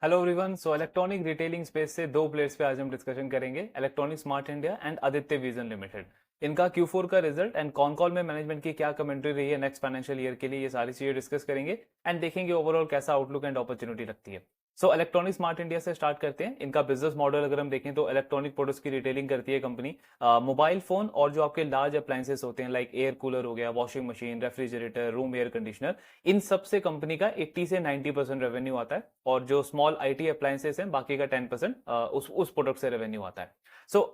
Hello everyone. Electronic retailing space से दो players पे आज हम डिस्कशन करेंगे, electronic smart India and Aditya Vision Limited. इनका Q4 का रिजल्ट एंड कॉन कॉल में मैनेजमेंट की क्या कमेंट्री रही है नेक्स्ट फाइनेंशियल ईयर के लिए, ये सारी चीजें डिस्कस करेंगे एंड देखेंगे ओवरऑल कैसा आउटलुक एंड अपॉर्चुनिटी लगती है। इलेक्ट्रॉनिक स्मार्ट इंडिया से स्टार्ट करते हैं। इनका बिजनेस मॉडल अगर हम देखें तो इलेक्ट्रॉनिक प्रोडक्ट्स की रिटेलिंग करती है कंपनी। मोबाइल फोन और जो आपके लार्ज अप्लायंसेस होते हैं लाइक एयर कूलर हो गया, washing machine, refrigerator, room air conditioner, इन सब से कंपनी का 80 से 90% रेवेन्यू आता है और जो स्मॉल आईटी अप्लायंसेस हैं बाकी का 10% उस प्रोडक्ट से रेवेन्यू आता है।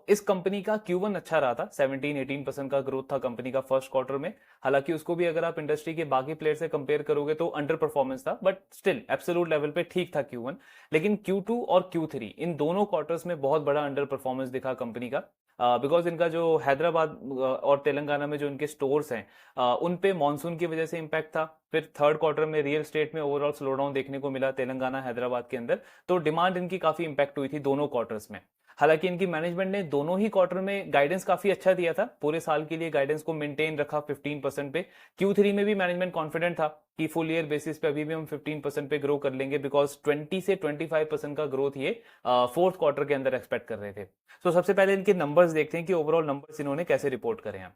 इस कंपनी का Q1 अच्छा रहा था, 17-18% का ग्रोथ था कंपनी का फर्स्ट क्वार्टर में। हालांकि उसको भी अगर आप इंडस्ट्री के बाकी प्लेयर से कंपेयर करोगे तो अंडर परफॉर्मेंस था, बट स्टिल एब्सोल्यूट लेवल पे ठीक था Q1। लेकिन Q2 और Q3 इन दोनों क्वार्टर्स में बहुत बड़ा अंडर परफॉर्मेंस दिखा कंपनी का, बिकॉज इनका जो हैदराबाद और तेलंगाना में जो इनके स्टोर्स हैं उन पे मानसून की वजह से इम्पैक्ट था। फिर थर्ड क्वार्टर में रियल स्टेट में ओवरऑल स्लोडाउन देखने को मिला तेलंगाना हैदराबाद के अंदर, तो डिमांड इनकी काफी इम्पैक्ट हुई थी दोनों क्वार्टर्स में। हालांकि इनकी मैनेजमेंट ने दोनों ही क्वार्टर में गाइडेंस काफी अच्छा दिया था, पूरे साल के लिए गाइडेंस को मेंटेन रखा 15% पे। Q3 में भी मैनेजमेंट कॉन्फिडेंट था कि फुल ईयर बेसिस पे अभी भी हम 15% पे ग्रो कर लेंगे, बिकॉज 20 से 25% का ग्रोथ ये फोर्थ क्वार्टर के अंदर एक्सपेक्ट कर रहे थे। सबसे पहले इनके नंबर्स देखते हैं कि ओवरऑल नंबर्स इन्होंने कैसे रिपोर्ट करे हैं।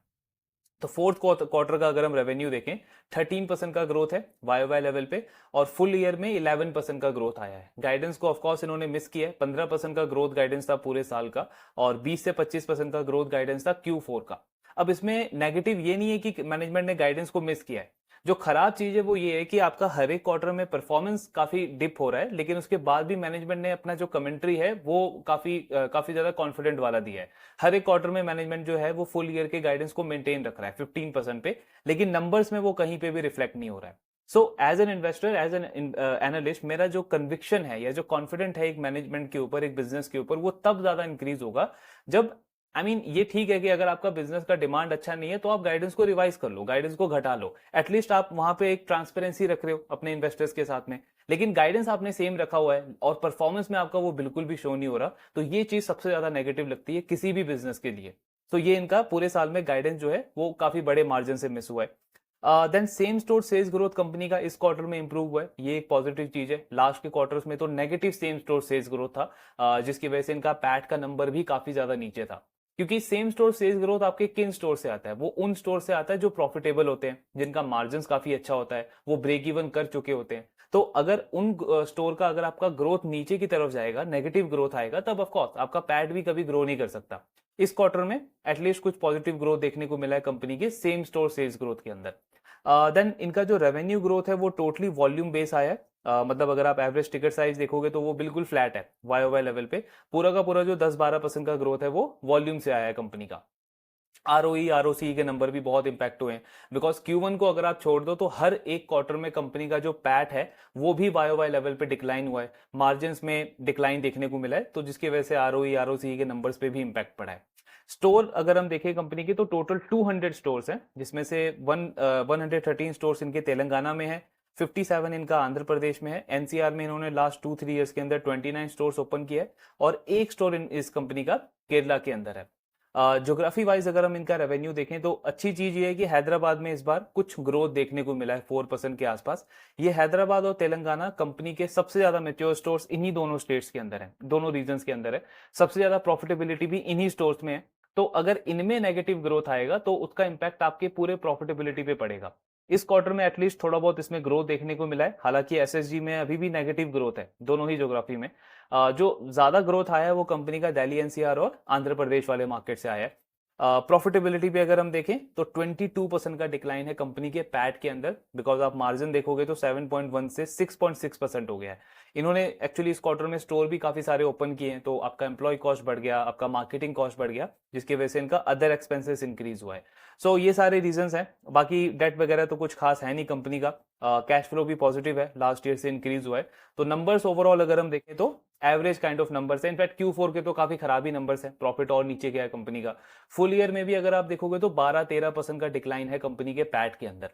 तो फोर्थ क्वार्टर का अगर हम रेवेन्यू देखें, 13% का ग्रोथ है वाई लेवल पे और फुल ईयर में 11% का ग्रोथ आया है। गाइडेंस को ऑफकोर्स इन्होंने मिस किया है, 15% का ग्रोथ गाइडेंस था पूरे साल का और 20 से 25% का ग्रोथ गाइडेंस था Q4 का। अब इसमें नेगेटिव ये नहीं है कि मैनेजमेंट ने गाइडेंस को मिस किया है। जो खराब चीज है वो ये है कि आपका हर एक क्वार्टर में परफॉर्मेंस काफी डिप हो रहा है, लेकिन उसके बाद भी मैनेजमेंट ने अपना जो कमेंट्री है वो काफी ज्यादा कॉन्फिडेंट वाला दिया है। हर एक क्वार्टर में मैनेजमेंट जो है वो फुल ईयर के गाइडेंस को मेंटेन रख रहा है 15% पे, लेकिन नंबर्स में वो कहीं पे भी रिफ्लेक्ट नहीं हो रहा है। As an investor, as an analyst, मेरा जो कन्विक्शन है या जो कॉन्फिडेंट है एक मैनेजमेंट के ऊपर, एक बिजनेस के ऊपर, वो तब ज्यादा इंक्रीज होगा जब ये ठीक है कि अगर आपका बिजनेस का डिमांड अच्छा नहीं है तो आप गाइडेंस को रिवाइज कर लो, गाइडेंस को घटा लो, एटलीस्ट आप वहां पे एक ट्रांसपेरेंसी रख रहे हो अपने इन्वेस्टर्स के साथ में। लेकिन गाइडेंस आपने सेम रखा हुआ है और परफॉर्मेंस में आपका वो बिल्कुल भी शो नहीं हो रहा, तो ये चीज सबसे ज्यादा नेगेटिव लगती है किसी भी बिजनेस के लिए। तो ये इनका पूरे साल में गाइडेंस जो है वो काफी बड़े मार्जिन से मिस हुआ है। Then same store sales growth company का इस क्वार्टर में इंप्रूव हुआ है, ये एक पॉजिटिव चीज है। लास्ट के क्वार्टर्स में तो negative same store sales growth था, जिसकी वजह से इनका पैट का नंबर भी काफी ज्यादा नीचे था। क्योंकि सेम स्टोर सेल्स ग्रोथ आपके किन स्टोर से आता है? वो उन स्टोर से आता है जो प्रॉफिटेबल होते हैं, जिनका मार्जिन काफी अच्छा होता है, वो ब्रेक इवन कर चुके होते हैं। तो अगर उन स्टोर का अगर आपका ग्रोथ नीचे की तरफ जाएगा, नेगेटिव ग्रोथ आएगा, तब ऑफकोर्स आपका पैट भी कभी ग्रो नहीं कर सकता। इस क्वार्टर में एटलीस्ट कुछ पॉजिटिव ग्रोथ देखने को मिला है कंपनी के सेम स्टोर सेल्स ग्रोथ के अंदर। देन इनका जो रेवेन्यू ग्रोथ है वो टोटली वॉल्यूम बेस आया है। मतलब अगर आप एवरेज टिकट साइज देखोगे तो वो बिल्कुल फ्लैट है वाई लेवल पे। पूरा का पूरा जो 10-12% का ग्रोथ है वो वॉल्यूम से आया है कंपनी का। आरओई आरओसी के नंबर भी बहुत इंपैक्ट हुए हैं, बिकॉज Q1 को अगर आप छोड़ दो तो हर एक क्वार्टर में कंपनी का जो पैट है वो भी वाई लेवल पे डिक्लाइन हुआ है, मार्जिन में डिक्लाइन देखने को मिला है, तो जिसकी वजह से आरओई आरओसी के नंबर्स पे भी इंपैक्ट पड़ा है। स्टोर अगर हम देखें कंपनी की तो टोटल 200 स्टोर्स हैं, जिसमें से 113 स्टोर्स इनके तेलंगाना में है, 57 इनका आंध्र प्रदेश में है। एनसीआर में इन्होंने लास्ट 2-3 ईयर्स के अंदर 29 स्टोर्स ओपन किया है और एक स्टोर इस कंपनी का केरला के अंदर है। ज्योग्राफी वाइज अगर हम इनका रेवेन्यू देखें तो अच्छी चीज ये है कि हैदराबाद में इस बार कुछ ग्रोथ देखने को मिला है 4% के आसपास। ये हैदराबाद और तेलंगाना कंपनी के सबसे ज्यादा मेच्योर स्टोर्स इन्हीं दोनों स्टेट्स के अंदर है, दोनों रीजन्स के अंदर है। सबसे ज्यादा प्रॉफिटेबिलिटी भी इन्हीं स्टोर्स में है। तो अगर इनमें नेगेटिव ग्रोथ आएगा तो उसका इंपैक्ट आपके पूरे प्रॉफिटेबिलिटी पे पड़ेगा। इस क्वार्टर में एटलीस्ट थोड़ा बहुत इसमें ग्रोथ देखने को मिला है, हालांकि एसएसजी में अभी भी नेगेटिव ग्रोथ है दोनों ही ज्योग्राफी में। जो ज्यादा ग्रोथ आया है वो कंपनी का दिल्ली एनसीआर और आंध्र प्रदेश वाले मार्केट से आया है। प्रॉफिटेबिलिटी पे अगर हम देखें तो 22% का डिक्लाइन है कंपनी के पैट के अंदर, बिकॉज आप मार्जिन देखोगे तो 7.1 से 6.6% हो गया है। इन्होंने एक्चुअली इस क्वार्टर में स्टोर भी काफी सारे ओपन किए हैं, तो आपका एम्प्लॉय कॉस्ट बढ़ गया, आपका मार्केटिंग कॉस्ट बढ़ गया, जिसकी वजह से इनका अदर एक्सपेंसेस इंक्रीज हुआ है। ये सारे रीजंस हैं। बाकी डेट वगैरह तो कुछ खास है नहीं कंपनी का। कैश फ्लो भी पॉजिटिव है, लास्ट ईयर से इंक्रीज हुआ है। तो नंबर्स ओवरऑल अगर हम देखें तो एवरेज काइंड ऑफ नंबर्स है। इनफैक्ट Q4 के तो काफी खराब ही नंबर्स है, प्रॉफिट और नीचे गया है कंपनी का। फुल ईयर में भी अगर आप देखोगे तो 12-13% का डिक्लाइन है कंपनी के पैट के अंदर।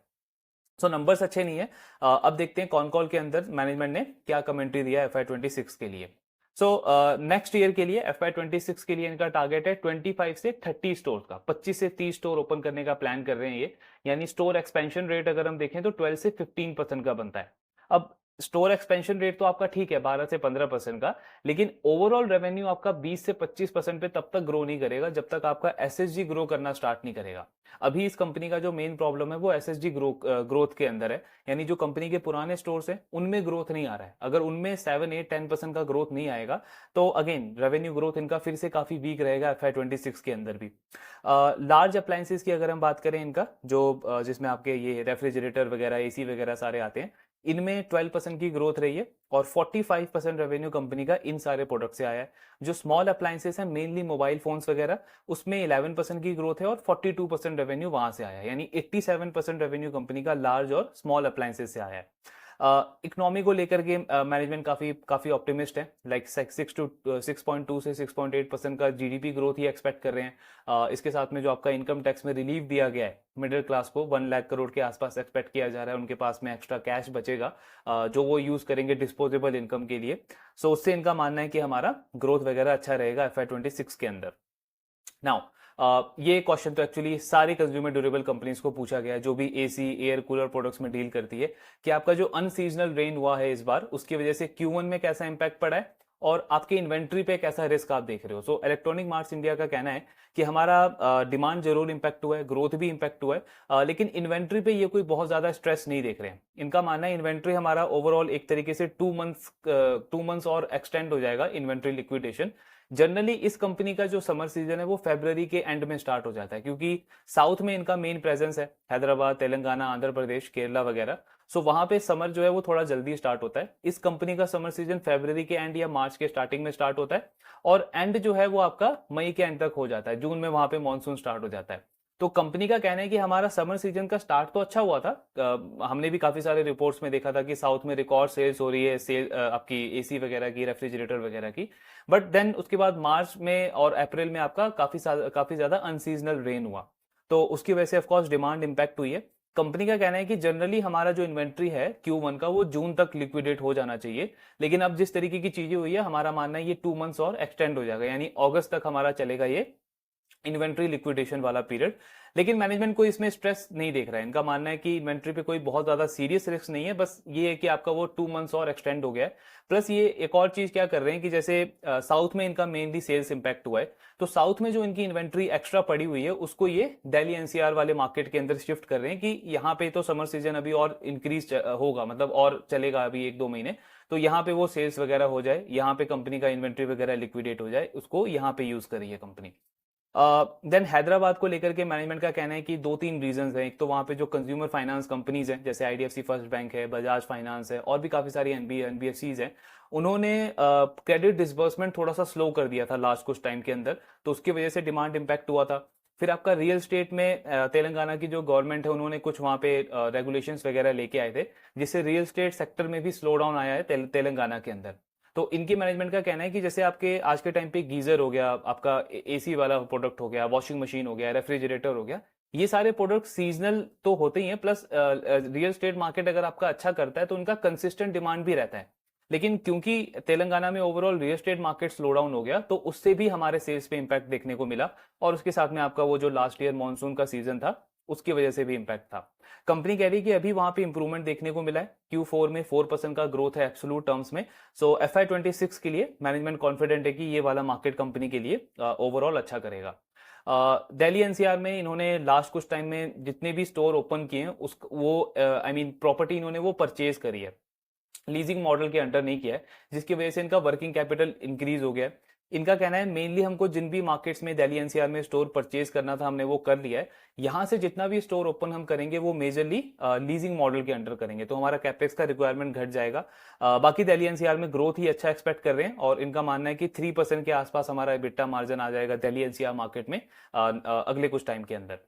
नंबर्स अच्छे नहीं है। अब देखते हैं कॉन कॉल के अंदर मैनेजमेंट ने क्या कमेंट्री दिया FY26 के लिए। नेक्स्ट ईयर के लिए FY26 के लिए इनका टारगेट है 25 से 30 स्टोर का, 25 से 30 स्टोर ओपन करने का प्लान कर रहे हैं ये। यानी स्टोर एक्सपेंशन रेट अगर हम देखें तो 12 से 15% का बनता है। अब स्टोर एक्सपेंशन रेट तो आपका ठीक है 12 से 15% का, लेकिन ओवरऑल रेवेन्यू आपका 20 से 25% पे तब तक ग्रो नहीं करेगा जब तक आपका एसएसजी ग्रो करना स्टार्ट नहीं करेगा। अभी इस कंपनी का जो मेन प्रॉब्लम है वो एसएसजी ग्रोथ के अंदर है, यानी जो कंपनी के पुराने स्टोर्स हैं उनमें ग्रोथ नहीं आ रहा है। अगर उनमें 7-8-10% का ग्रोथ नहीं आएगा तो अगेन रेवेन्यू ग्रोथ इनका फिर से काफी वीक रहेगा FY26 के अंदर भी। लार्ज अप्लायंसेस की अगर हम बात करें इनका जो जिसमें आपके ये रेफ्रिजरेटर वगैरह एसी वगैरह सारे आते हैं, इनमें 12% की ग्रोथ रही है और 45% रेवेन्यू कंपनी का इन सारे प्रोडक्ट से आया है। जो स्मॉल अप्लायंसेस हैं मेनली मोबाइल फोन्स वगैरह, उसमें 11% की ग्रोथ है और 42% रेवेन्यू वहां से आया है, यानी 87% रेवेन्यू कंपनी का लार्ज और स्मॉल अप्लायंसेस से आया है। इकोनॉमी को लेकर के मैनेजमेंट काफी काफी ऑप्टिमिस्ट है, लाइक 6.2 से 6.8% का जीडीपी ग्रोथ ही एक्सपेक्ट कर रहे हैं। इसके साथ में जो आपका इनकम टैक्स में रिलीफ दिया गया है मिडिल क्लास को 1 लाख करोड़ के आसपास एक्सपेक्ट किया जा रहा है, उनके पास में एक्स्ट्रा कैश बचेगा जो वो यूज करेंगे डिस्पोजेबल इनकम के लिए। सो उससे इनका मानना है कि हमारा ग्रोथ वगैरह अच्छा रहेगा FY26 के अंदर। नाउ ये क्वेश्चन तो एक्चुअली सारी कंज्यूमर ड्यूरेबल कंपनीज को पूछा गया है जो भी एसी एयर कूलर प्रोडक्ट्स में डील करती है, कि आपका जो अनसीजनल रेन हुआ है इस बार उसकी वजह से Q1 में कैसा इंपैक्ट पड़ा है और आपकी इन्वेंट्री पे कैसा रिस्क आप देख रहे हो। सो इलेक्ट्रॉनिक मार्ट्स इंडिया का कहना है कि हमारा डिमांड जरूर इंपैक्ट हुआ है, ग्रोथ भी इंपैक्ट हुआ है, लेकिन इन्वेंट्री पे ये कोई बहुत ज्यादा स्ट्रेस नहीं देख रहे हैं। इनका मानना है इन्वेंट्री हमारा ओवरऑल एक तरीके से 2 मंथ्स और एक्सटेंड हो जाएगा इन्वेंट्री लिक्विडेशन। जनरली इस कंपनी का जो समर सीजन है वो फरवरी के एंड में स्टार्ट हो जाता है, क्योंकि साउथ में इनका मेन प्रेजेंस है, हैदराबाद, तेलंगाना, आंध्र प्रदेश, केरला वगैरह। सो वहां पे समर जो है वो थोड़ा जल्दी स्टार्ट होता है। इस कंपनी का समर सीजन फरवरी के एंड या मार्च के स्टार्टिंग में स्टार्ट होता है और एंड जो है वो आपका मई के एंड तक हो जाता है, जून में वहां पे मानसून स्टार्ट हो जाता है। तो कंपनी का कहना है कि हमारा समर सीजन का स्टार्ट तो अच्छा हुआ था, हमने भी काफी सारे रिपोर्ट्स में देखा था कि साउथ में रिकॉर्ड सेल्स हो रही है, आपकी एसी वगैरह की, रेफ्रिजरेटर वगैरह की। बट देन उसके बाद मार्च में और अप्रैल में आपका काफी ज्यादा अनसीजनल रेन हुआ, तो उसकी वजह से ऑफकोर्स डिमांड इंपैक्ट हुई है। कंपनी का कहना है कि जनरली हमारा जो इन्वेंट्री है Q1 का वो जून तक लिक्विडेट हो जाना चाहिए, लेकिन अब जिस तरीके की चीजें हुई है हमारा मानना है ये 2 मंथ्स और एक्सटेंड हो जाएगा, यानी अगस्त तक हमारा चलेगा ये इन्वेंट्री लिक्विडेशन वाला पीरियड। लेकिन मैनेजमेंट को इसमें स्ट्रेस नहीं देख रहा है, इनका मानना है कि इन्वेंट्री पे कोई बहुत ज्यादा सीरियस रिस्क नहीं है, बस ये है कि आपका वो 2 मंथ्स और एक्सटेंड हो गया है। प्लस ये एक और चीज क्या कर रहे हैं कि जैसे साउथ में इनका मेनली सेल्स इंपैक्ट हुआ है, तो साउथ में जो इनकी इन्वेंट्री एक्स्ट्रा पड़ी हुई है उसको ये दिल्ली एनसीआर वाले मार्केट के अंदर शिफ्ट कर रहे हैं कि यहाँ पे तो समर सीजन अभी और इंक्रीज होगा, मतलब और चलेगा अभी 1-2 महीने, तो यहाँ पे वो सेल्स वगैरह हो जाए, यहाँ पे कंपनी का इन्वेंट्री वगैरह लिक्विडेट हो जाए, उसको यहाँ पे यूज करी है कंपनी। देन हैदराबाद को लेकर के मैनेजमेंट का कहना है कि 2-3 रीजंस हैं। एक तो वहां पे जो कंज्यूमर फाइनेंस कंपनीज हैं जैसे आईडीएफसी फर्स्ट बैंक है, बजाज फाइनेंस है और भी काफी सारी एनबीएफसीज हैं, उन्होंने क्रेडिट डिसबर्समेंट थोड़ा सा स्लो कर दिया था लास्ट कुछ टाइम के अंदर, तो उसकी वजह से डिमांड इंपैक्ट हुआ था। फिर आपका रियल स्टेट में तेलंगाना की जो गवर्नमेंट है उन्होंने कुछ वहां पे रेगुलेशंस वगैरह लेके आए थे, जिससे रियल स्टेट सेक्टर में भी स्लो डाउन आया है तेलंगाना के अंदर। तो इनकी मैनेजमेंट का कहना है कि जैसे आपके आज के टाइम पे गीजर हो गया, आपका एसी वाला प्रोडक्ट हो गया, वॉशिंग मशीन हो गया, रेफ्रिजरेटर हो गया, ये सारे प्रोडक्ट सीजनल तो होते ही हैं, प्लस रियल स्टेट मार्केट अगर आपका अच्छा करता है तो उनका कंसिस्टेंट डिमांड भी रहता है। लेकिन क्योंकि तेलंगाना में overall real estate market slow down हो गया तो उससे भी हमारे सेल्स पे इंपैक्ट देखने को मिला, और उसके साथ में आपका वो जो लास्ट ईयर मानसून का सीजन था उसकी वजह से भी इंपैक्ट था। कंपनी कह रही है कि अभी वहां पे इंप्रूवमेंट देखने को मिला है, Q4 में 4% का ग्रोथ है एब्सोल्यूट टर्म्स में। सो FY26 के लिए मैनेजमेंट कॉन्फिडेंट है कि ये वाला मार्केट कंपनी के लिए ओवरऑल अच्छा करेगा। दिल्ली एनसीआर में इन्होंने लास्ट कुछ टाइम में जितने भी स्टोर ओपन किए हैं उस वो आई मीन प्रॉपर्टी इन्होंने वो परचेज करी है, लीजिंग मॉडल के अंडर नहीं किया है, जिसकी वजह से इनका वर्किंग कैपिटल इंक्रीज हो गया है। इनका कहना है मेनली हमको जिन भी मार्केट्स में दिल्ली एनसीआर में स्टोर परचेज करना था हमने वो कर लिया है, यहां से जितना भी स्टोर ओपन हम करेंगे वो मेजरली लीजिंग मॉडल के अंडर करेंगे, तो हमारा कैपेक्स का रिक्वायरमेंट घट जाएगा। बाकी दिल्ली एनसीआर में ग्रोथ ही अच्छा एक्सपेक्ट कर रहे हैं और इनका मानना है कि 3% के आसपास हमारा EBITDA मार्जिन आ जाएगा दिल्ली एनसीआर मार्केट में अगले कुछ टाइम के अंदर।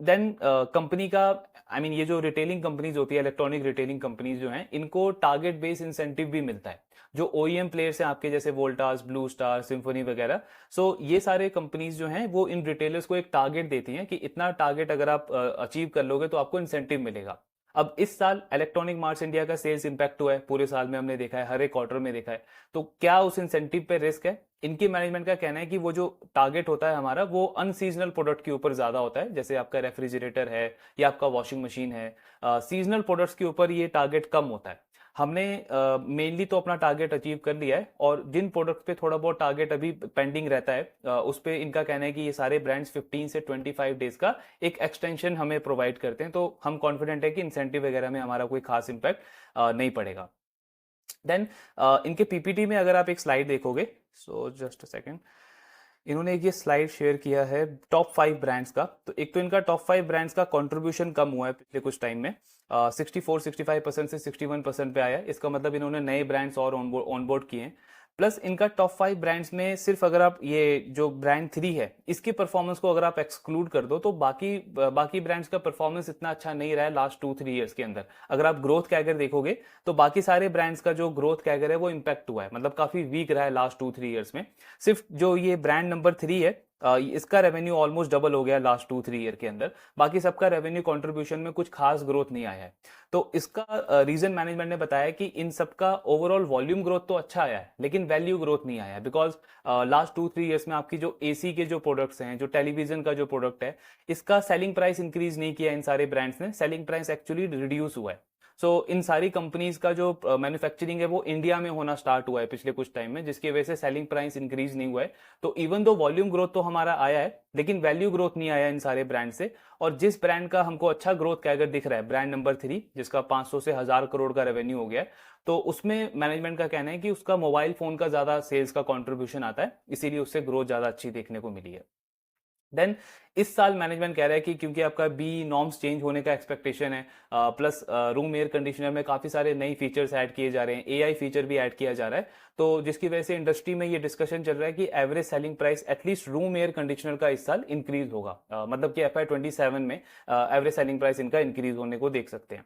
देन कंपनी का आई मीन ये जो रिटेलिंग कंपनीज होती है, इलेक्ट्रॉनिक रिटेलिंग कंपनीज जो हैं, इनको टारगेट बेस्ड इंसेंटिव भी मिलता है। जो ओईएम प्लेयर्स हैं आपके जैसे वोल्टास, ब्लू स्टार, सिम्फनी वगैरह, सो ये सारे कंपनीज जो हैं वो इन रिटेलर्स को एक टारगेट देती हैं कि इतना टारगेट अगर आप अचीव कर लोगे तो आपको इंसेंटिव मिलेगा। अब इस साल इलेक्ट्रॉनिक मार्ट्स इंडिया का सेल्स इंपैक्ट हुआ है, पूरे साल में हमने देखा है, हर एक क्वार्टर में देखा है, तो क्या उस इंसेंटिव पे रिस्क है? इनकी मैनेजमेंट का कहना है कि वो जो टारगेट होता है हमारा वो अनसीजनल प्रोडक्ट के ऊपर ज्यादा होता है, जैसे आपका रेफ्रिजरेटर है या आपका वॉशिंग मशीन है, सीजनल प्रोडक्ट्स के ऊपर ये टारगेट कम होता है। हमने मेनली तो अपना टारगेट अचीव कर लिया है, और जिन प्रोडक्ट पे थोड़ा बहुत टारगेट अभी पेंडिंग रहता है उस पे इनका कहना है कि ये सारे ब्रांड्स 15 से 25 डेज का एक एक्सटेंशन हमें प्रोवाइड करते हैं, तो हम कॉन्फिडेंट है कि इंसेंटिव वगैरह में हमारा कोई खास इम्पैक्ट नहीं पड़ेगा। देन इनके पीपीटी में अगर आप एक स्लाइड देखोगे, सो जस्ट अ सेकेंड, इन्होंने एक ये स्लाइड शेयर किया है टॉप 5 ब्रांड्स का। तो एक तो इनका टॉप 5 ब्रांड्स का कंट्रीब्यूशन कम हुआ है पिछले कुछ टाइम में, 64-65% से 61% पे आया है। इसका मतलब इन्होंने नए ब्रांड्स और ऑनबोर्ड किए हैं। प्लस इनका टॉप 5 ब्रांड्स में सिर्फ अगर आप ये जो ब्रांड 3 है इसकी परफॉर्मेंस को अगर आप एक्सक्लूड कर दो तो बाकी ब्रांड्स का परफॉर्मेंस इतना अच्छा नहीं रहा है लास्ट 2-3 ईयर्स के अंदर। अगर आप ग्रोथ कैगर देखोगे तो बाकी सारे ब्रांड्स का जो ग्रोथ कैगर है वो इम्पैक्ट हुआ है, मतलब काफी वीक रहा है लास्ट 2-3 ईयर्स में। सिर्फ जो ये ब्रांड नंबर 3 है इसका रेवेन्यू ऑलमोस्ट डबल हो गया लास्ट 2-3 ईयर के अंदर। बाकी सबका रेवेन्यू कंट्रीब्यूशन में कुछ खास ग्रोथ नहीं आया है। तो इसका रीजन मैनेजमेंट ने बताया कि इन सबका ओवरऑल वॉल्यूम ग्रोथ तो अच्छा आया है लेकिन वैल्यू ग्रोथ नहीं आया है, बिकॉज लास्ट 2-3 ईयर्स में आपकी जो एसी के जो प्रोडक्ट्स हैं, जो टेलीविजन का जो प्रोडक्ट है, इसका सेलिंग प्राइस इंक्रीज नहीं किया इन सारे ब्रांड्स ने, सेलिंग प्राइस एक्चुअली रिड्यूस हुआ है। सो इन सारी कंपनीज का जो मैन्युफैक्चरिंग है वो इंडिया में होना स्टार्ट हुआ है पिछले कुछ टाइम में, जिसकी वजह से सेलिंग प्राइस इंक्रीज नहीं हुआ है। तो इवन दो वॉल्यूम ग्रोथ तो हमारा आया है लेकिन वैल्यू ग्रोथ नहीं आया इन सारे ब्रांड से। और जिस ब्रांड का हमको अच्छा ग्रोथ कैगर दिख रहा है, ब्रांड नंबर 3 जिसका 500 से 1000 करोड़ का रेवेन्यू हो गया है, तो उसमें मैनेजमेंट का कहना है कि उसका मोबाइल फोन का ज्यादा सेल्स का कॉन्ट्रीब्यूशन आता है, इसीलिए उससे ग्रोथ ज्यादा अच्छी देखने को मिली है। देन इस साल मैनेजमेंट कह रहा है कि क्योंकि आपका बी नॉर्म्स चेंज होने का एक्सपेक्टेशन है, प्लस रूम एयर कंडीशनर में काफी सारे नए फीचर्स ऐड किए जा रहे हैं, एआई फीचर भी ऐड किया जा रहा है, तो जिसकी वजह से इंडस्ट्री में ये डिस्कशन चल रहा है कि average selling price at least room air conditioner का इस साल इंक्रीज होगा। मतलब कि FY27 में एवरेज सेलिंग प्राइस इनका इंक्रीज होने को देख सकते हैं।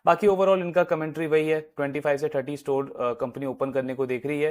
बाकी ओवरऑल इनका कमेंट्री वही है, 25 से 30 स्टोर कंपनी ओपन करने को देख रही है।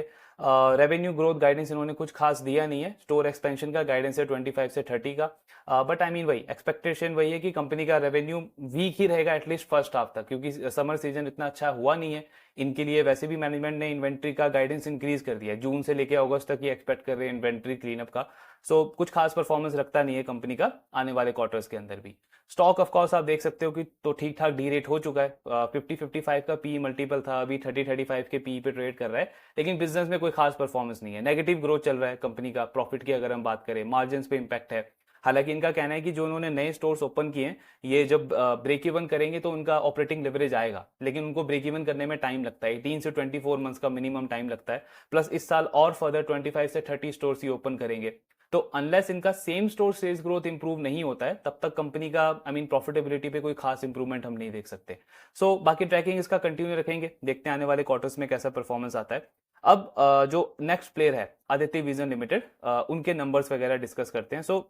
रेवेन्यू ग्रोथ गाइडेंस इन्होंने कुछ खास दिया नहीं है, स्टोर एक्सपेंशन का गाइडेंस है 25 से 30 का। बट आई मीन वही एक्सपेक्टेशन वही है कि कंपनी का रेवेन्यू वीक ही रहेगा एटलीस्ट फर्स्ट हाफ तक, क्योंकि समर सीजन इतना अच्छा हुआ नहीं है इनके लिए। वैसे भी मैनेजमेंट ने इन्वेंट्री का गाइडेंस इंक्रीज कर दिया है, जून से लेकर अगस्त तक ये एक्सपेक्ट कर रहे हैं इन्वेंट्री क्लीनअप का। सो कुछ खास परफॉर्मेंस रखता नहीं है कंपनी का आने वाले क्वार्टर्स के अंदर भी। स्टॉक ऑफ कोर्स आप देख सकते हो कि तो ठीक ठाक डी रेट हो चुका है, 50-55 का पी मल्टीपल था, अभी 30-35 के पी पे ट्रेड कर रहा है, लेकिन बिजनेस में कोई खास परफॉर्मेंस नहीं है, नेगेटिव ग्रोथ चल रहा है कंपनी का। प्रॉफिट की अगर हम बात करें, मार्जिन पे इंपैक्ट है। हालांकि इनका कहना है कि जो उन्होंने नए स्टोर्स ओपन किए हैं ये जब ब्रेक इवन करेंगे तो उनका ऑपरेटिंग लेवरेज आएगा, लेकिन उनको ब्रेक इवन करने में टाइम लगता है, 18 से 24 मंथ्स का मिनिमम टाइम लगता है। प्लस इस साल और फर्दर 25 से 30 स्टोर्स ही ओपन करेंगे, तो अनलेस इनका same store sales growth improve नहीं होता है तब तक कंपनी का प्रॉफिटेबिलिटी पे कोई खास इंप्रूवमेंट हम नहीं देख सकते। सो बाकी ट्रैकिंग इसका कंटिन्यू रखेंगे, देखते हैं आने वाले क्वार्टर्स में कैसा परफॉर्मेंस आता है। अब जो नेक्स्ट प्लेयर है आदित्य विजन लिमिटेड, उनके नंबर्स वगैरह डिस्कस करते हैं। सो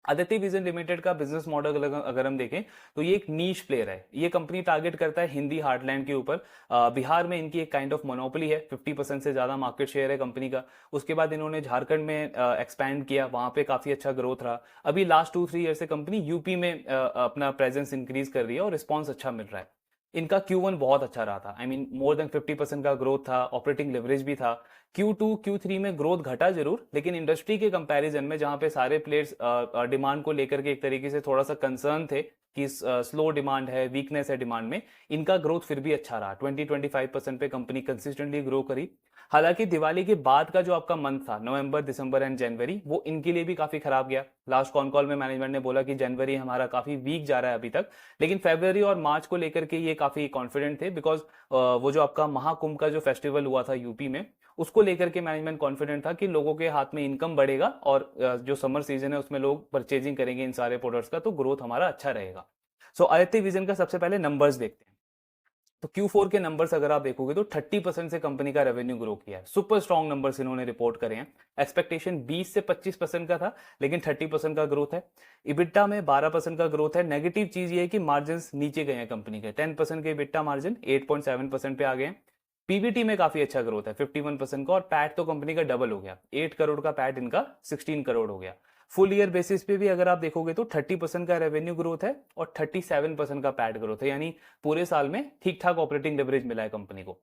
आदित्य विजन लिमिटेड का बिजनेस मॉडल अगर हम देखें तो ये एक नीश प्लेयर है। ये कंपनी टारगेट करता है हिंदी हार्टलैंड के ऊपर। बिहार में इनकी एक काइंड ऑफ मोनोपोली है, 50% से ज्यादा मार्केट शेयर है कंपनी का। उसके बाद इन्होंने झारखंड में एक्सपैंड किया, वहां पे काफी अच्छा ग्रोथ रहा। अभी लास्ट 2-3 ईयर से कंपनी यूपी में अपना प्रेजेंस इंक्रीज कर रही है और रिस्पॉन्स अच्छा मिल रहा है। इनका Q1 बहुत अच्छा रहा था, मोर देन 50% का ग्रोथ था, ऑपरेटिंग लेवरेज भी था। Q2 Q3 में ग्रोथ घटा जरूर, लेकिन इंडस्ट्री के कंपैरिजन में जहां पे सारे प्लेयर्स डिमांड को लेकर के एक तरीके से थोड़ा सा कंसर्न थे कि स्लो डिमांड है, वीकनेस है डिमांड में, इनका ग्रोथ फिर भी अच्छा रहा। 20-25% पे कंपनी कंसिस्टेंटली ग्रो करी। हालांकि दिवाली के बाद का जो आपका मंथ था, नवंबर, दिसंबर एंड जनवरी, वो इनके लिए भी काफी खराब गया। लास्ट कॉन कॉल में मैनेजमेंट ने बोला कि जनवरी हमारा काफी वीक जा रहा है अभी तक, लेकिन फरवरी और मार्च को लेकर के ये काफी कॉन्फिडेंट थे, बिकॉज वो जो आपका महाकुंभ का जो फेस्टिवल हुआ था यूपी में, उसको लेकर के मैनेजमेंट कॉन्फिडेंट था कि लोगों के हाथ में इनकम बढ़ेगा और जो समर सीजन है उसमें लोग परचेजिंग करेंगे इन सारे प्रोडक्ट्स का, तो ग्रोथ हमारा अच्छा रहेगा। सो आदित्य विजन का सबसे पहले नंबर्स देखते हैं। तो Q4 के नंबर्स अगर आप देखोगे तो 30% से कंपनी का रेवेन्यू ग्रो किया है। सुपर स्ट्रॉन्ग नंबर्स इन्होंने रिपोर्ट करे हैं। एक्सपेक्टेशन 20 से 25% का था, लेकिन 30% का ग्रोथ है। इबिट्टा में 12% का ग्रोथ है। नेगेटिव चीज ये है कि मार्जिन नीचे गए हैं कंपनी के, 10% के इबिट्टा मार्जिन 8.7% पे आ गए हैं। पीबीटी में काफी अच्छा ग्रोथ है 51% का, और पैट तो कंपनी का डबल हो गया, 8 करोड़ का पैट इनका 16 करोड़ हो गया। फुल ईयर बेसिस पे भी अगर आप देखोगे तो 30% का रेवेन्यू ग्रोथ है और 37% का पैट ग्रोथ है, यानी पूरे साल में ठीक ठाक ऑपरेटिंग लेवरेज मिला है कंपनी को।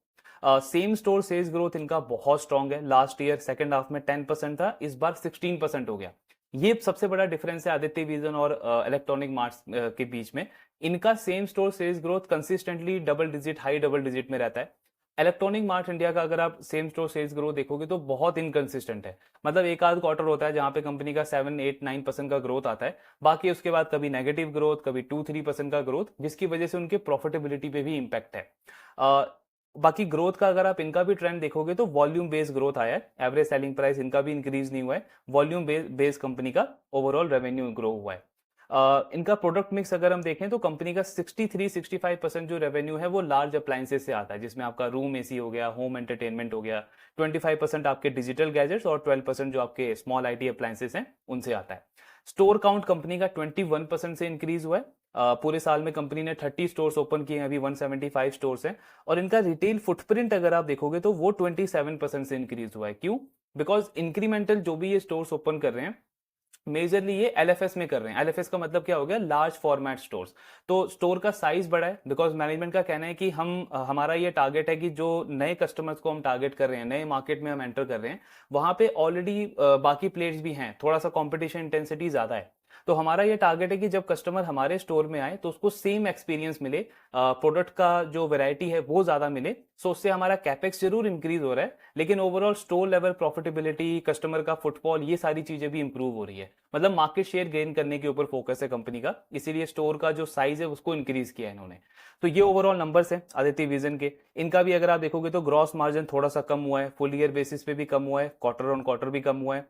सेम स्टोर सेल्स ग्रोथ इनका बहुत स्ट्रांग है। लास्ट ईयर सेकंड हाफ में 10% था, इस बार 16% हो गया। ये सबसे बड़ा डिफरेंस है आदित्य विजन और इलेक्ट्रॉनिक मार्ट्स के बीच में, इनका same store sales growth consistently double digit, high double digit में रहता है। इलेक्ट्रॉनिक मार्ट इंडिया का अगर आप सेम स्टोर सेल्स ग्रोथ देखोगे तो बहुत इनकंसिस्टेंट है। मतलब एक आध क्वार्टर होता है जहां पे कंपनी का 7-8-9% का ग्रोथ आता है, बाकी उसके बाद कभी नेगेटिव ग्रोथ, कभी 2-3% का ग्रोथ, जिसकी वजह से उनके प्रॉफिटेबिलिटी पे भी इम्पैक्ट है। बाकी ग्रोथ का अगर आप इनका भी ट्रेंड देखोगे तो वॉल्यूम बेस्ड ग्रोथ आया है, एवरेज सेलिंग प्राइस इनका भी इंक्रीज नहीं हुआ है, वॉल्यूम बेस्ड कंपनी का ओवरऑल रेवेन्यू ग्रो हुआ है। इनका प्रोडक्ट मिक्स अगर हम देखें तो कंपनी का 63-65% जो रेवेन्यू है वो लार्ज अप्लायंसेस से आता है, जिसमें आपका रूम एसी हो गया, होम एंटरटेनमेंट हो गया, 25% आपके डिजिटल गैजेट्स और 12% जो आपके स्मॉल आईटी अप्लायंसेस हैं उनसे आता है। स्टोर काउंट कंपनी का 21% से इंक्रीज हुआ है। पूरे साल में कंपनी ने 30 स्टोर्स ओपन किए हैं, अभी 175 स्टोर्स हैं, और इनका रिटेल फुटप्रिंट अगर आप देखोगे तो वो 27% से इंक्रीज हुआ है। क्यों? बिकॉज इंक्रीमेंटल जो भी ये स्टोर्स ओपन कर रहे हैं मेजरली ये एलएफएस में कर रहे हैं। एलएफएस का मतलब क्या हो गया? Large format stores. तो स्टोर का साइज बड़ा है, बिकॉज मैनेजमेंट का कहना है कि हमारा ये टारगेट है कि जो नए कस्टमर्स को हम टारगेट कर रहे हैं, नए मार्केट में हम एंटर कर रहे हैं, वहां पे ऑलरेडी बाकी प्लेयर्स भी हैं, थोड़ा सा कॉम्पिटिशन इंटेंसिटी ज्यादा है। तो हमारा ये टारगेट है कि जब कस्टमर हमारे स्टोर में आए तो उसको सेम एक्सपीरियंस मिले, प्रोडक्ट का जो वैरायटी है वो ज्यादा मिले। सो उससे हमारा कैपेक्स जरूर इंक्रीज हो रहा है, लेकिन overall store level profitability, customer का फुटफॉल, ये सारी चीजें भी इंप्रूव हो रही है। मतलब मार्केट शेयर गेन करने के ऊपर फोकस है कंपनी का, इसीलिए स्टोर का जो साइज है उसको इंक्रीज किया है इन्होंने। तो ये ओवरऑल नंबर्स हैं आदित्य विजन के। इनका भी अगर आप देखोगे तो ग्रॉस मार्जिन थोड़ा सा कम हुआ है, फुल ईयर बेसिस पे भी कम हुआ है, क्वार्टर ऑन क्वार्टर भी कम हुआ है।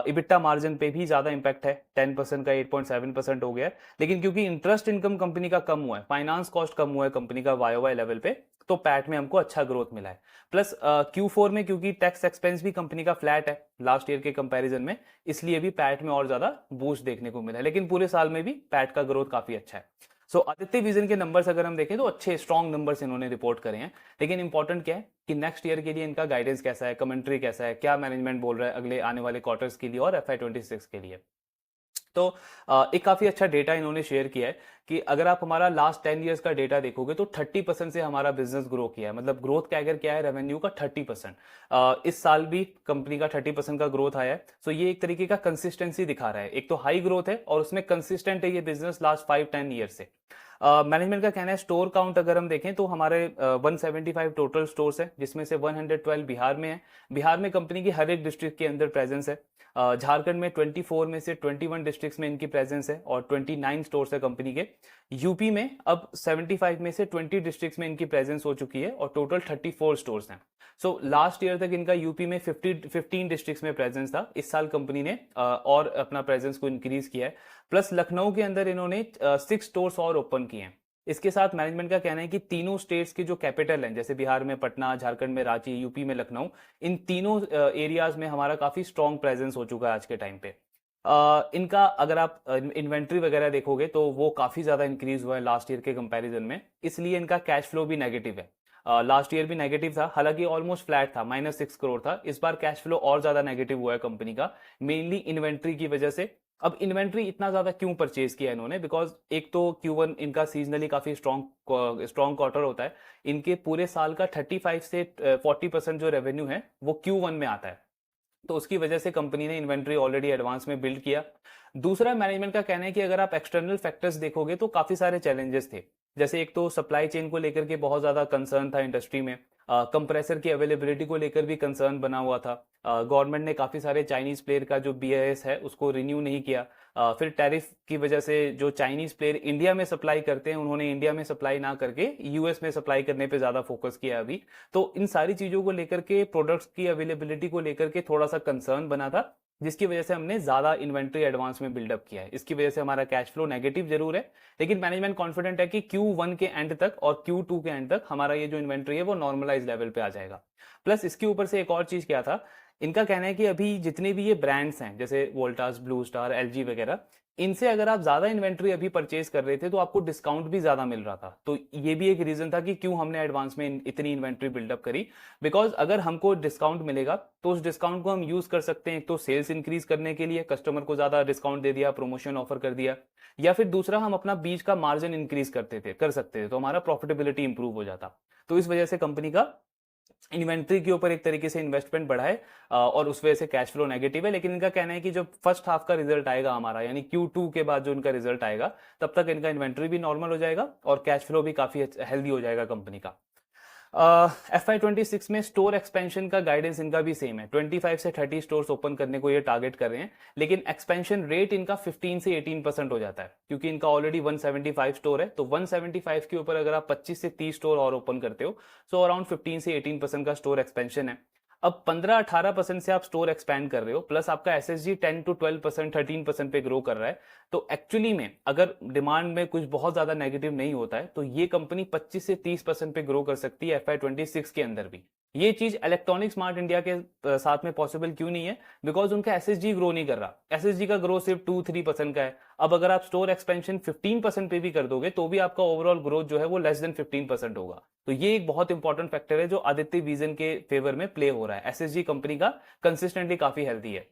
इबिट्टा मार्जिन पे भी ज्यादा इंपैक्ट है, 10% का 8.7% हो गया है। लेकिन क्योंकि इंटरेस्ट इनकम कंपनी का कम हुआ है, फाइनेंस कॉस्ट कम हुआ है कंपनी का वाई लेवल पे, तो पैट में हमको अच्छा ग्रोथ मिला है। प्लस Q4 में क्योंकि टैक्स एक्सपेंस भी कंपनी का फ्लैट है लास्ट ईयर के कंपैरिजन में, इसलिए भी पैट में और ज्यादा बूस्ट देखने को मिला है। लेकिन पूरे साल में भी पैट का ग्रोथ काफी अच्छा है। सो आदित्य विजन के नंबर्स अगर हम देखें तो अच्छे स्ट्रॉन्ग नंबर्स इन्होंने रिपोर्ट करे हैं। लेकिन इंपॉर्टेंट क्या है कि नेक्स्ट ईयर के लिए इनका गाइडेंस कैसा है, कमेंट्री कैसा है, क्या मैनेजमेंट बोल रहा है अगले आने वाले क्वार्टर्स के लिए और FY26 के लिए। तो एक काफी अच्छा डेटा इन्होंने शेयर किया है कि अगर आप हमारा लास्ट 10 इयर्स का डेटा देखोगे तो 30% से हमारा बिजनेस ग्रो किया है। मतलब ग्रोथ कैगर क्या है रेवेन्यू का? 30%। इस साल भी कंपनी का 30% का ग्रोथ आया है। सो ये एक तरीके का कंसिस्टेंसी दिखा रहा है, एक तो हाई ग्रोथ है और उसमें कंसिस्टेंट है ये बिजनेस लास्ट 5-10 ईयर से। मैनेजमेंट का कहना है स्टोर काउंट अगर हम देखें तो हमारे 175 टोटल स्टोर्स है, जिसमें से 112 बिहार में है। बिहार में कंपनी की हर एक डिस्ट्रिक्ट के अंदर प्रेजेंस है। झारखंड में 24 में से 21 डिस्ट्रिक्ट्स में इनकी प्रेजेंस है और 29 स्टोर्स है कंपनी के। यूपी में अब 75 में से 20 डिस्ट्रिक्ट्स में इनकी प्रेजेंस हो चुकी है और टोटल 34 स्टोर्स हैं। सो लास्ट ईयर तक इनका यूपी में 15 डिस्ट्रिक्ट्स में प्रेजेंस था। इस साल कंपनी ने और अपना प्रेजेंस को इंक्रीज किया है। प्लस लखनऊ के अंदर इन्होंने 6 स्टोर्स और ओपन किए हैं। इसके साथ मैनेजमेंट का कहना है कि तीनों स्टेट्स के जो कैपिटल हैं, जैसे बिहार में पटना, झारखंड में रांची, यूपी में लखनऊ, इन तीनों एरियाज में हमारा काफी स्ट्रॉन्ग प्रेजेंस हो चुका है आज के टाइम पे। इनका अगर आप इन्वेंट्री वगैरह देखोगे तो वो काफी ज्यादा इंक्रीज हुआ है लास्ट ईयर के कंपैरिजन में, इसलिए इनका कैश फ्लो भी नेगेटिव है। लास्ट ईयर भी नेगेटिव था, हालांकि ऑलमोस्ट फ्लैट था, -6 करोड़ था। इस बार कैश फ्लो और ज्यादा नेगेटिव हुआ है कंपनी का, मेनली इन्वेंट्री की वजह से। अब इन्वेंट्री इतना ज्यादा क्यों परचेज किया इन्होंने? बिकॉज एक तो Q1 इनका सीजनली काफी स्ट्रॉन्ग क्वार्टर होता है। इनके पूरे साल का 35 से 40% जो रेवेन्यू है वो Q1 में आता है, तो उसकी वजह से कंपनी ने इन्वेंट्री ऑलरेडी एडवांस में बिल्ड किया। दूसरा, मैनेजमेंट का कहना है कि अगर आप एक्सटर्नल फैक्टर्स देखोगे तो काफी सारे चैलेंजेस थे। जैसे एक तो सप्लाई चेन को लेकर के बहुत ज्यादा कंसर्न था इंडस्ट्री में, कंप्रेसर की अवेलेबिलिटी को लेकर भी कंसर्न बना हुआ था। गवर्नमेंट ने काफी सारे चाइनीज प्लेयर का जो BIS है उसको रिन्यू नहीं किया। फिर टैरिफ की वजह से जो चाइनीज प्लेयर इंडिया में सप्लाई करते हैं, उन्होंने इंडिया में सप्लाई ना करके US में सप्लाई करने पे ज्यादा फोकस किया अभी। तो इन सारी चीजों को लेकर के, प्रोडक्ट्स की अवेलेबिलिटी को लेकर के थोड़ा सा कंसर्न बना था, जिसकी वजह से हमने ज्यादा इन्वेंट्री एडवांस में बिल्डअप किया है। इसकी वजह से हमारा कैश फ्लो नेगेटिव जरूर है, लेकिन मैनेजमेंट कॉन्फिडेंट है कि Q1 के एंड तक और Q2 के एंड तक हमारा ये जो इन्वेंट्री है वो नॉर्मलाइज लेवल पे आ जाएगा। प्लस इसके ऊपर से एक और चीज क्या था, इनका कहना है कि अभी जितने भी ये ब्रांड्स हैं जैसे वोल्टास, ब्लू स्टार, LG वगैरह, इनसे अगर आप ज्यादा इन्वेंट्री अभी परचेज कर रहे थे तो आपको डिस्काउंट भी ज्यादा मिल रहा था। तो ये भी एक रीजन था कि क्यों हमने एडवांस में इतनी इन्वेंट्री बिल्डअप करी। बिकॉज अगर हमको डिस्काउंट मिलेगा तो उस डिस्काउंट को हम यूज कर सकते हैं, तो सेल्स इंक्रीज करने के लिए कस्टमर को ज्यादा डिस्काउंट दे दिया, प्रमोशन ऑफर कर दिया, या फिर दूसरा हम अपना बीच का मार्जिन इंक्रीज कर सकते थे, तो हमारा प्रॉफिटेबिलिटी इंप्रूव हो जाता। तो इस वजह से कंपनी का इन्वेंट्री के ऊपर एक तरीके से इन्वेस्टमेंट बढ़ाए और उस वजह से कैश फ्लो नेगेटिव है। लेकिन इनका कहना है कि जब फर्स्ट हाफ का रिजल्ट आएगा हमारा, यानी Q2 के बाद जो इनका रिजल्ट आएगा, तब तक इनका इन्वेंट्री भी नॉर्मल हो जाएगा और कैश फ्लो भी काफी हेल्दी हो जाएगा कंपनी का। FY26 में स्टोर एक्सपेंशन का गाइडेंस इनका भी सेम है, 25 से 30 स्टोर्स ओपन करने को ये टारगेट कर रहे हैं। लेकिन एक्सपेंशन रेट इनका 15 से 18% हो जाता है, क्योंकि इनका ऑलरेडी 175 स्टोर है। तो 175 के ऊपर अगर आप 25 से 30 स्टोर और ओपन करते हो, सो अराउंड 15 से 18% का स्टोर एक्सपेंशन है। अब 15-18% से आप स्टोर एक्सपैंड कर रहे हो, प्लस आपका SSG 10 to 12%, 13% पे ग्रो कर रहा है। तो एक्चुअली में अगर डिमांड में कुछ बहुत ज्यादा नेगेटिव नहीं होता है, तो ये कंपनी 25 से 30% पे ग्रो कर सकती है FY26 के अंदर भी। ये चीज इलेक्ट्रॉनिक स्मार्ट इंडिया के साथ में पॉसिबल क्यों नहीं है? बिकॉज उनका SSG ग्रो नहीं कर रहा, SSG का ग्रो सिर्फ 2-3% का है। अब अगर आप स्टोर एक्सपेंशन 15% पे भी कर दोगे, तो भी आपका ओवरऑल ग्रोथ जो है वो लेस देन 15% होगा। तो ये एक बहुत इंपॉर्टेंट फैक्टर है जो आदित्य विजन के फेवर में प्ले हो रहा है। SSG कंपनी का कंसिस्टेंटली काफी हेल्दी है।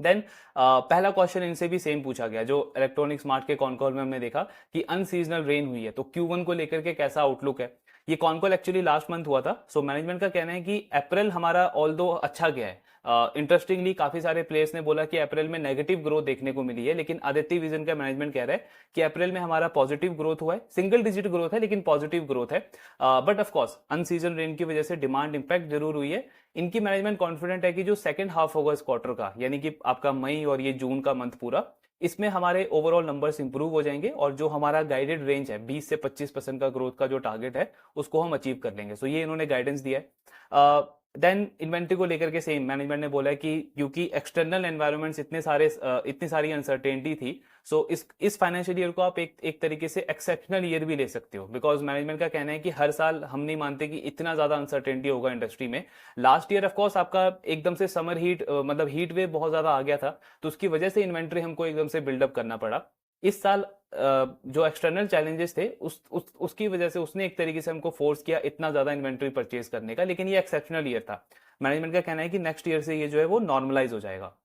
देन पहला क्वेश्चन इनसे भी सेम पूछा गया जो इलेक्ट्रॉनिक स्मार्ट के कॉन कॉल में हमने देखा कि अनसीजनल रेन हुई है, तो Q1 को लेकर के कैसा आउटलुक है। ये con call actually last month हुआ था। सो मैनेजमेंट का कहना है कि अप्रैल हमारा ऑल दो अच्छा गया है। इंटरेस्टिंगली काफी सारे प्लेयर्स ने बोला कि अप्रैल में नेगेटिव ग्रोथ देखने को मिली है, लेकिन आदित्य विजन का मैनेजमेंट कह रहा है कि अप्रैल में हमारा पॉजिटिव ग्रोथ हुआ है, सिंगल डिजिट ग्रोथ है लेकिन पॉजिटिव ग्रोथ है। बट ऑफ कोर्स अनसीजन रेन की वजह से डिमांड इंपैक्ट जरूर हुई है। इनकी मैनेजमेंट कॉन्फिडेंट है कि जो सेकंड हाफ होगा इस क्वार्टर का, यानी कि आपका मई और ये जून का मंथ पूरा, इसमें हमारे ओवरऑल नंबर्स इंप्रूव हो जाएंगे और जो हमारा गाइडेड रेंज है 20 से 25% का ग्रोथ का जो टारगेट है उसको हम अचीव कर लेंगे। सो ये इन्होंने गाइडेंस दिया है। देन इन्वेंट्री को लेकर के सेम मैनेजमेंट ने बोला है कि क्योंकि एक्सटर्नल एनवायरमेंट्स इतनी सारी अनसर्टेनिटी थी, सो इस फाइनेंशियल ईयर को आप एक तरीके से एक्सेप्शनल ईयर भी ले सकते हो। बिकॉज मैनेजमेंट का कहना है कि हर साल हम नहीं मानते कि इतना ज्यादा अनसर्टेनिटी होगा इंडस्ट्री में। लास्ट ईयर ऑफकोर्स आपका एकदम से समर हीट मतलब हीट वेव बहुत ज्यादा आ गया था, तो उसकी वजह से इन्वेंट्री हमको एकदम से बिल्डअप करना पड़ा। इस साल जो एक्सटर्नल चैलेंजेस थे उसकी वजह से उसने एक तरीके से हमको फोर्स किया इतना ज्यादा इन्वेंट्री परचेज करने का, लेकिन ये एक्सेप्शनल ईयर था। मैनेजमेंट का कहना है कि नेक्स्ट ईयर से ये जो है वो नॉर्मलाइज हो जाएगा।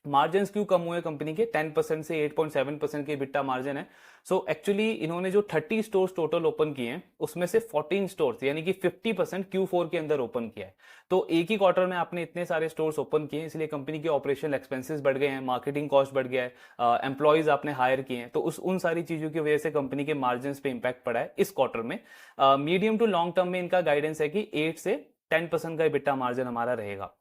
मार्जिन क्यों कम हुए कंपनी के? 10% से 8.7% के बिट्टा मार्जिन है। सो एक्चुअली इन्होंने जो 30 स्टोर्स टोटल ओपन किए हैं उसमें से 14 स्टोर्स यानी कि 50% Q4 के अंदर ओपन किया है। तो एक ही क्वार्टर में आपने इतने सारे स्टोर्स ओपन किए, इसलिए कंपनी के ऑपरेशल एक्सपेंसेस बढ़ गए हैं, मार्केटिंग कॉस्ट बढ़ गया है, एम्प्लॉयज आपने हायर किए हैं, तो उन सारी चीजों की वजह से कंपनी के मार्जिन पे इंपैक्ट पड़ा है इस क्वार्टर में। मीडियम टू लॉन्ग टर्म में इनका गाइडेंस है कि 8 से 10% का बिट्टा मार्जिन हमारा रहेगा।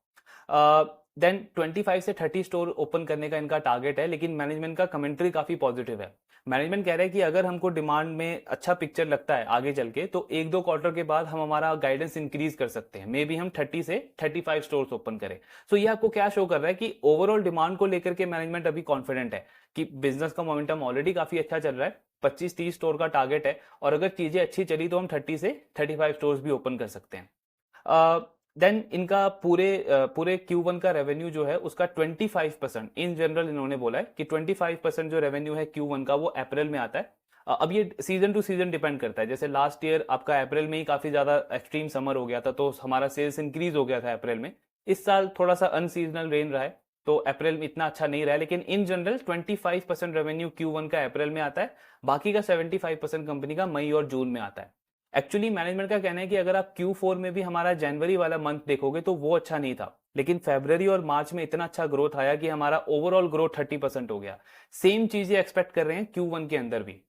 देन 25 से 30 स्टोर ओपन करने का इनका टारगेट है, लेकिन मैनेजमेंट का कमेंट्री काफी पॉजिटिव है। मैनेजमेंट कह रहा है कि अगर हमको डिमांड में अच्छा पिक्चर लगता है आगे चल के, तो 1-2 क्वार्टर के बाद हम हमारा गाइडेंस इंक्रीज कर सकते हैं, मे बी हम 30 से 35 स्टोर्स ओपन करें। सो ये आपको क्या शो कर रहा है कि ओवरऑल डिमांड को लेकर के मैनेजमेंट अभी कॉन्फिडेंट है कि बिजनेस का मोमेंटम ऑलरेडी काफी अच्छा चल रहा है। 25-30 स्टोर का टारगेट है और अगर चीजें अच्छी चली तो हम 30 से 35 स्टोर्स भी ओपन कर सकते हैं। देन इनका पूरे Q1 का रेवेन्यू जो है उसका 25% इन जनरल इन्होंने बोला है कि 25% जो रेवेन्यू है Q1 का वो अप्रैल में आता है। अब ये सीजन टू सीजन डिपेंड करता है। जैसे लास्ट ईयर आपका अप्रैल में ही काफी ज्यादा एक्सट्रीम समर हो गया था, तो हमारा सेल्स इंक्रीज हो गया था अप्रैल में। इस साल थोड़ा सा अनसीजनल रेन रहा है, तो अप्रैल में इतना अच्छा नहीं रहा है, लेकिन इन जनरल 25% रेवेन्यू Q1 का अप्रैल में आता है, बाकी का 75% कंपनी का मई और जून में आता है। एक्चुअली मैनेजमेंट का कहना है कि अगर आप Q4 में भी हमारा जनवरी वाला मंथ देखोगे तो वो अच्छा नहीं था, लेकिन फरवरी और मार्च में इतना अच्छा ग्रोथ आया कि हमारा ओवरऑल ग्रोथ 30% हो गया। सेम चीजें एक्सपेक्ट कर रहे हैं Q1 के अंदर भी।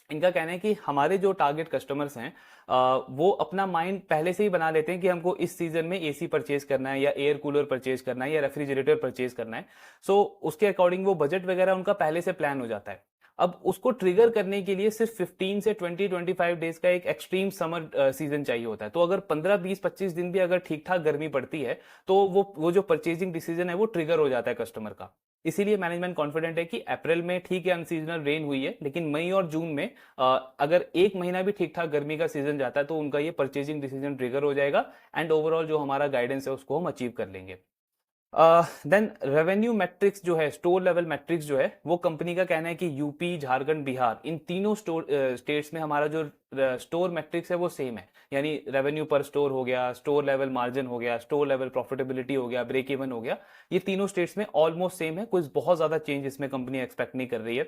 इनका कहना है कि हमारे जो टारगेट कस्टमर्स हैं वो अपना माइंड पहले से ही बना लेते हैं कि हमको इस सीजन में एसी परचेज करना है या एयर कूलर परचेज करना है या रेफ्रिजरेटर परचेज करना है। सो उसके अकॉर्डिंग वो बजट वगैरह उनका पहले से प्लान हो जाता है। अब उसको ट्रिगर करने के लिए सिर्फ 15 से 20-25 डेज का एक एक्सट्रीम समर सीजन चाहिए होता है। तो अगर 15-20-25 दिन भी अगर ठीक ठाक गर्मी पड़ती है तो वो जो परचेजिंग डिसीजन है वो ट्रिगर हो जाता है कस्टमर का। इसीलिए मैनेजमेंट कॉन्फिडेंट है कि अप्रैल में ठीक है अनसीजनल रेन हुई है, लेकिन मई और जून में अगर एक महीना भी ठीक ठाक गर्मी का सीजन जाता है तो उनका ये परचेजिंग डिसीजन ट्रिगर हो जाएगा एंड ओवरऑल जो हमारा गाइडेंस है उसको हम अचीव कर लेंगे। देन रेवेन्यू मैट्रिक्स जो है, स्टोर लेवल मैट्रिक्स जो है, वो कंपनी का कहना है कि यूपी, झारखंड, बिहार इन तीनों स्टेट्स में हमारा जो स्टोर मैट्रिक्स है वो सेम है। यानी रेवेन्यू पर स्टोर हो गया, स्टोर लेवल मार्जिन हो गया, स्टोर लेवल प्रॉफिटेबिलिटी हो गया, ब्रेक इवन हो गया, ये तीनों स्टेट्स में ऑलमोस्ट सेम है। कुछ बहुत ज्यादा चेंज इसमें कंपनी एक्सपेक्ट नहीं कर रही है।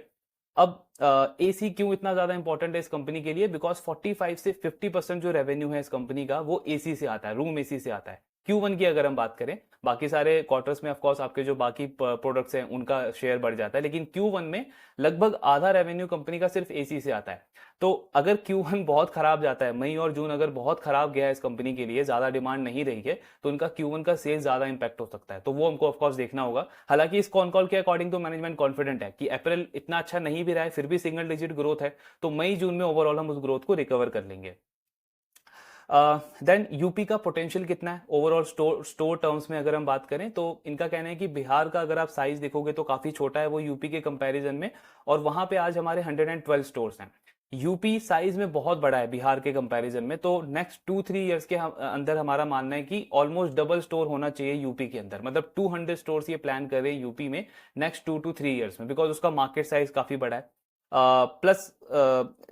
अब एसी क्यों इतना ज्यादा इंपॉर्टेंट है इस कंपनी के लिए? बिकॉज 45 से 50% जो रेवेन्यू है इस कंपनी का वो एसी से आता है, रूम एसी से आता है। Q1 की अगर हम बात करें, बाकी सारे क्वार्टर्स में ऑफ कोर्स आपके जो बाकी प्रोडक्ट्स हैं उनका शेयर बढ़ जाता है, लेकिन Q1 में लगभग आधा रेवेन्यू कंपनी का सिर्फ एसी से आता है। तो अगर Q1 बहुत खराब जाता है, मई और जून अगर बहुत खराब गया है इस कंपनी के लिए, ज्यादा डिमांड नहीं रही है, तो उनका Q1 का सेल्स ज्यादा इंपैक्ट हो सकता है। तो वो हमको ऑफ कोर्स देखना होगा। हालांकि इस कॉन कॉल के अकॉर्डिंग तो मैनेजमेंट कॉन्फिडेंट है कि अप्रैल इतना अच्छा नहीं भी रहा है, फिर भी सिंगल डिजिट ग्रोथ है, तो मई जून में ओवरऑल हम उस ग्रोथ को रिकवर कर लेंगे। देन यूपी का पोटेंशियल कितना है ओवरऑल स्टोर टर्म्स में अगर हम बात करें, तो इनका कहना है कि बिहार का अगर आप साइज देखोगे तो काफी छोटा है वो यूपी के कंपैरिजन में, और वहां पे आज हमारे 112 स्टोर्स हैं। यूपी साइज में बहुत बड़ा है बिहार के कंपैरिजन में, तो नेक्स्ट 2-3 इयर्स के अंदर हमारा मानना है कि ऑलमोस्ट डबल स्टोर होना चाहिए यूपी के अंदर, मतलब 200 स्टोर्स ये प्लान कर रहे हैं यूपी में नेक्स्ट 2 to 3 इयर्स में, बिकॉज उसका मार्केट साइज काफी बड़ा है। प्लस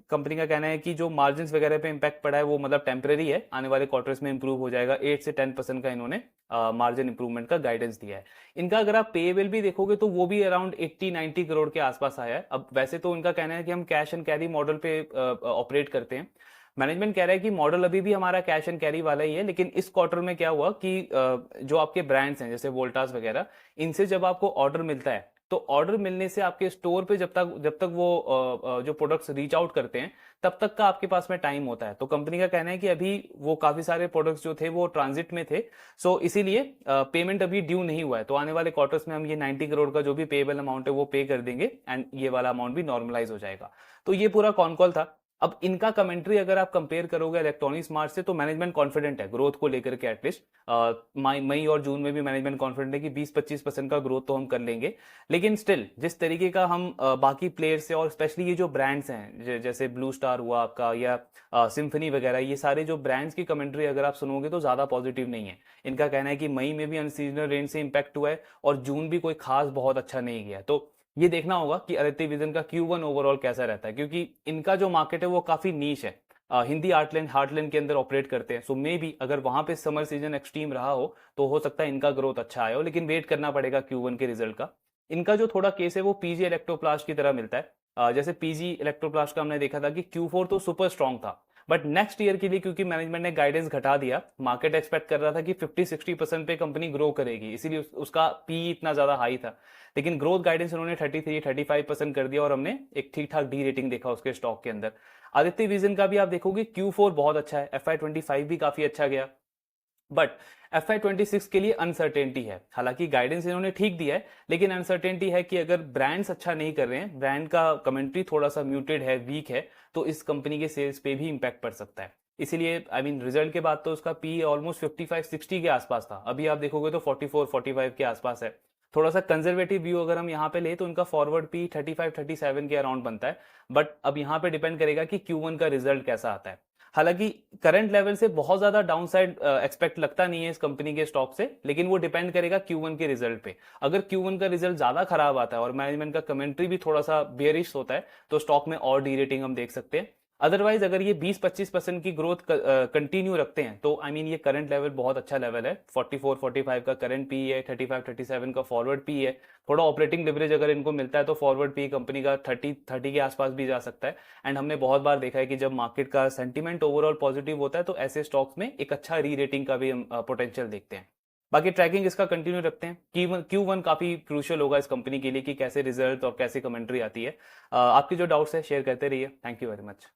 कंपनी का कहना है कि जो मार्जिन वगैरह पे इम्पैक्ट पड़ा है वो मतलब टेम्पररी है, आने वाले क्वार्टर्स में इंप्रूव हो जाएगा। 8 से 10% का इन्होंने मार्जिन इंप्रूवमेंट का गाइडेंस दिया है। इनका अगर आप पेएबल भी देखोगे तो वो भी अराउंड 80-90 करोड़ के आसपास आया है। अब वैसे तो इनका कहना है कि हम कैश एंड कैरी मॉडल पे ऑपरेट करते हैं। मैनेजमेंट कह रहा है कि मॉडल अभी भी हमारा कैश एंड कैरी वाला ही है, लेकिन इस क्वार्टर में क्या हुआ कि जो आपके ब्रांड्स हैं जैसे वोल्टास वगैरह, इनसे जब आपको ऑर्डर मिलता है तो ऑर्डर मिलने से आपके स्टोर पे जब तक वो जो प्रोडक्ट्स रीच आउट करते हैं तब तक का आपके पास में टाइम होता है। तो कंपनी का कहना है कि अभी वो काफी सारे प्रोडक्ट्स जो थे वो ट्रांजिट में थे, सो इसीलिए पेमेंट अभी ड्यू नहीं हुआ है। तो आने वाले क्वार्टर्स में हम ये 90 करोड़ का जो भी पेएबल अमाउंट है वो पे कर देंगे एंड ये वाला अमाउंट भी नॉर्मलाइज हो जाएगा। तो ये पूरा कॉन कॉल था। अब इनका कमेंट्री अगर आप कंपेयर करोगे इलेक्ट्रॉनिक स्मार्ट से, तो मैनेजमेंट कॉन्फिडेंट है ग्रोथ को लेकर के। एटलीस्ट मई और जून में भी मैनेजमेंट कॉन्फिडेंट है कि 20-25% का ग्रोथ तो हम कर लेंगे। लेकिन स्टिल जिस तरीके का हम बाकी प्लेयर्स से, और स्पेशली ये जो ब्रांड्स हैं जैसे ब्लू स्टार हुआ आपका या सिम्फनी वगैरह, ये सारे जो ब्रांड्स की कमेंट्री अगर आप सुनोगे तो ज्यादा पॉजिटिव नहीं है। इनका कहना है कि मई में भी अनसीजनल रेन से इंपैक्ट हुआ है और जून भी कोई खास बहुत अच्छा नहीं गया। तो ये देखना होगा कि आदित्य विजन का Q1 ओवरऑल कैसा रहता है, क्योंकि इनका जो मार्केट है वो काफी नीश है। हिंदी हार्टलैंड के अंदर ऑपरेट करते हैं, सो मे भी अगर वहां पे समर सीजन एक्सट्रीम रहा हो तो हो सकता है इनका ग्रोथ अच्छा आया हो, लेकिन वेट करना पड़ेगा Q1 के रिजल्ट का। इनका जो थोड़ा केस है वो पीजी इलेक्ट्रोप्लास्ट की तरह मिलता है। जैसे पीजी इलेक्ट्रोप्लास्ट का हमने देखा था कि Q4 तो सुपर स्ट्रॉन्ग था, बट नेक्स्ट ईयर के लिए क्योंकि मैनेजमेंट ने गाइडेंस घटा दिया, मार्केट एक्सपेक्ट कर रहा था कि 50-60% पे कंपनी ग्रो करेगी, इसीलिए उसका पी इतना ज्यादा हाई था। लेकिन ग्रोथ गाइडेंस उन्होंने 33-35% कर दिया और हमने एक ठीक ठाक डी रेटिंग देखा उसके स्टॉक के अंदर। आदित्य विजन का भी आप देखोगे Q4 बहुत अच्छा है, FY25 भी काफी अच्छा गया, बट FY26 के लिए अनसर्टेनिटी है। हालांकि गाइडेंस इन्होंने ठीक दिया है, लेकिन अनसर्टेनिटी है कि अगर ब्रांड्स अच्छा नहीं कर रहे हैं, ब्रांड का कमेंट्री थोड़ा सा म्यूटेड है, वीक है, तो इस कंपनी के सेल्स पे भी इंपैक्ट पड़ सकता है। इसीलिए रिजल्ट के बाद तो उसका पी ऑलमोस्ट 55-60 के आसपास था, अभी आप देखोगे तो 44-45 के आसपास है। थोड़ा सा कंजर्वेटिव व्यू अगर हम यहाँ पे ले तो इनका फॉरवर्ड पी 35-37 के अराउंड बनता है, बट अब यहाँ पे डिपेंड करेगा कि Q1 का रिजल्ट कैसा आता है। हालांकि करंट लेवल से बहुत ज्यादा डाउनसाइड एक्सपेक्ट लगता नहीं है इस कंपनी के स्टॉक से, लेकिन वो डिपेंड करेगा Q1 के रिजल्ट पे। अगर Q1 का रिजल्ट ज्यादा खराब आता है और मैनेजमेंट का कमेंट्री भी थोड़ा सा बेयरिश होता है तो स्टॉक में और डी रेटिंग हम देख सकते हैं। अदरवाइज अगर ये 20-25% की ग्रोथ कंटिन्यू रखते हैं तो ये करंट लेवल बहुत अच्छा लेवल है। 44-45 का करंट पी है, 35-37 का फॉरवर्ड पी है। थोड़ा ऑपरेटिंग लिवरेज अगर इनको मिलता है तो फॉरवर्ड पी कंपनी का 30 के आसपास भी जा सकता है। एंड हमने बहुत बार देखा है कि जब मार्केट का सेंटीमेंट ओवरऑल पॉजिटिव होता है तो ऐसे स्टॉक्स में एक अच्छा री रेटिंग का भी हम पोटेंशियल देखते हैं। बाकी ट्रैकिंग इसका कंटिन्यू रखते हैं। Q1 काफी क्रूशियल होगा इस कंपनी के लिए कि कैसे रिजल्ट और कैसे कमेंट्री आती है। आपके जो डाउट्स है शेयर करते रहिए। Thank you very much.